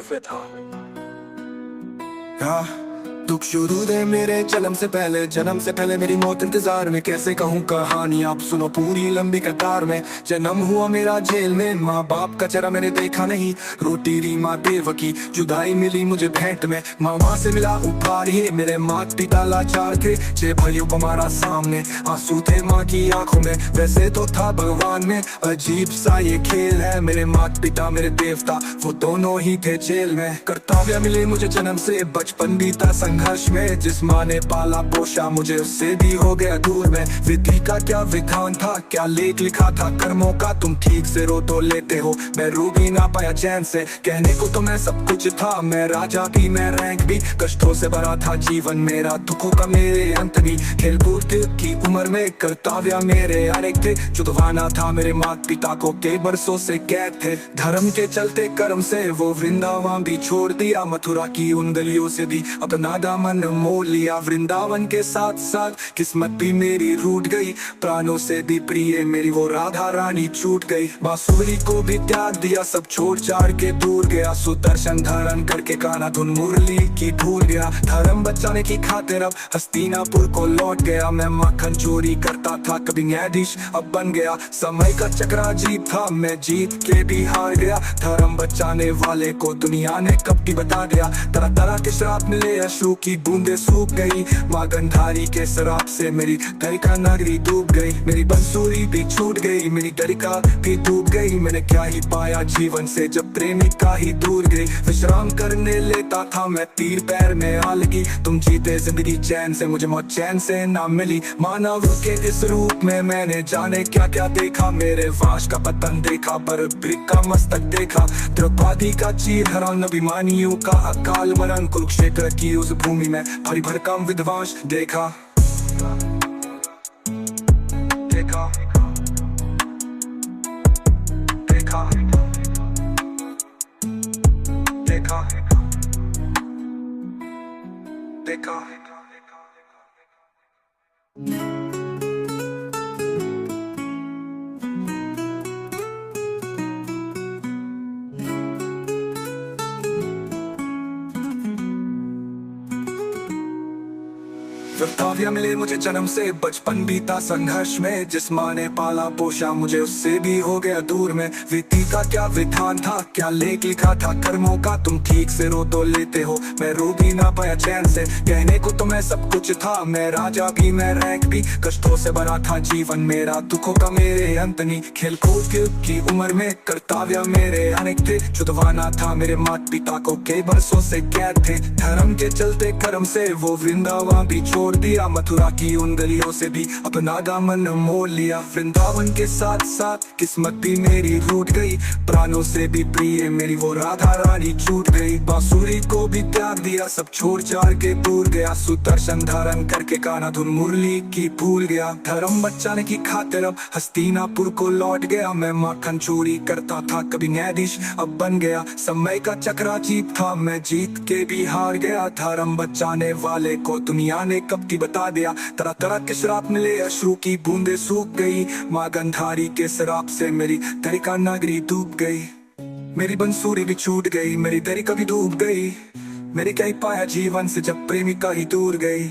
विधा। दुख शुरू दे मेरे जन्म से पहले मेरी मौत इंतजार में। कैसे कहूँ कहानी आप सुनो पूरी लंबी कतार में। जन्म हुआ मेरा जेल में, माँ बाप का चेहरा मैंने देखा नहीं। रोटी री माँ बेवकी, जुदाई मिली मुझे भेंट में। माँ से मिला उपहार ही, मेरे माता पिता लाचार थे। 6 भाइयों को मारा सामने, आंसू थे माँ की आंखों में। वैसे तो था भगवान में, अजीब सा ये खेल है। मेरे माता पिता मेरे देवता, वो दोनों ही थे जेल में। कर्तव्य मिले मुझे जन्म से, बचपन बीता संघर्ष में। जिस माँ ने पाला पोषा मुझे, उससे भी हो गया दूर में। विधि का क्या विधान था, क्या लेख लिखा था कर्मों का। तुम ठीक से रो तो लेते हो, मैं रो भी ना पाया चैन से। कहने को तो मैं सब कुछ था, मैं राजा भी मैं रैंक भी। कष्टों से भरा था जीवन मेरा, दुखों का मेरे अंत भी। खेल कूद की उम्र में कर्तव्य मेरे अनेक थे। जुड़वाना था मेरे माता पिता को, कई बरसों से कैद थे। धर्म के चलते कर्म से वो वृंदावन भी छोड़ दिया। मथुरा की उन गलियों से भी अपना दामन मोड़ लिया। वृंदावन के साथ साथ किस्मत भी मेरी रूठ गई। प्राणों से भी प्रिय मेरी वो राधा रानी छूट गई। बांसुरी को भी त्याग दिया, सब छोड़ छाड़ के दूर गया। सुदर्शन धारण करके कान्हा धुन मुरली की भूल गया। धर्म बचाने की खातिर अब हस्तिनापुर को लौट गया। मैं मक्खन चोरी करता था, कभी न्यायाधीश अब बन गया। समय का चक्र अजीब था, मैं जीत के भी हार गया। धर्म बचाने वाले को दुनिया ने कब की बता दिया। तरह तरह के श्राप मिले, अश्रु की बूंदे सूख गई। माँ गंधारी के शराब से मेरी दरिका नगरी डूब गई। मेरी बंसूरी भी छूट गई, मेरी दरिका भी डूब गई। मैंने क्या ही पाया जीवन से, जब प्रेमिका ही दूर गई। विश्राम करने लेता था मैं, तीर पैर में आ लगी। तुम जीते जिंदगी चैन से, मुझे मौत चैन से ना मिली। मानव के इस रूप में मैंने जाने क्या क्या देखा। मेरे वाश का पतन देखा, पर ब्रिक का मस्तक देखा। द्रौपदी का चीर हरण, अभिमानियों का अकाल मरण। कुरुक्षेत्र की उस भूमि में भारी भरकम विध्वंस देखा। देखा देखा देखा देखा। कर्तव्य मिले मुझे जन्म से, बचपन बीता संघर्ष में। जिस माँ ने पाला पोषा मुझे, उससे भी हो गया दूर में। विधि का क्या विधान था, क्या लेख लिखा था कर्मों का। तुम ठीक से रो तो लेते हो, मैं रो भी ना पाया चैन से। कहने को तो मैं सब कुछ था, मैं राजा भी मैं रैंक भी। कष्टों से भरा था जीवन मेरा, दुखों का मेरे अंत नहीं। खेल कूद की उम्र में कर्तव्य मेरे अनेक थे। जुड़वाना था मेरे माता पिता को, कई बरसों से कैद थे। धर्म के चलते कर्म से वो वृंदावन भी छोड़ दिया। मथुरा की उन गलियों से भी अपना दामन मोड़ लिया। वृंदावन के साथ साथ किस्मत भी मेरी रूठ गई। प्राणों से भी प्रिय मेरी वो राधा रानी छूट गई। बांसुरी को भी त्याग दिया, सब छोड़ छाड़ के दूर गया। सुदर्शन धारण करके कान्हा धुन मुरली की भूल गया। धर्म बचाने की खातिर अब हस्तिनापुर को लौट गया। मैं मक्खन चोरी करता था, कभी न्यायाधीश अब बन गया। समय का चक्र अजीब था, मैं जीत के भी हार गया। धर्म बचाने वाले को दुनिया ने कब की बता दिया। तरह तरह के श्राप मिले, अश्रु की बूंदे सूख गई। माँ गंधारी के शराब से मेरी दरिका नगरी डूब गई। मेरी बंसूरी भी छूट गई, मेरी दरिका भी डूब गई। मेरी क्या ही पाया जीवन से, जब प्रेमिका ही दूर गई।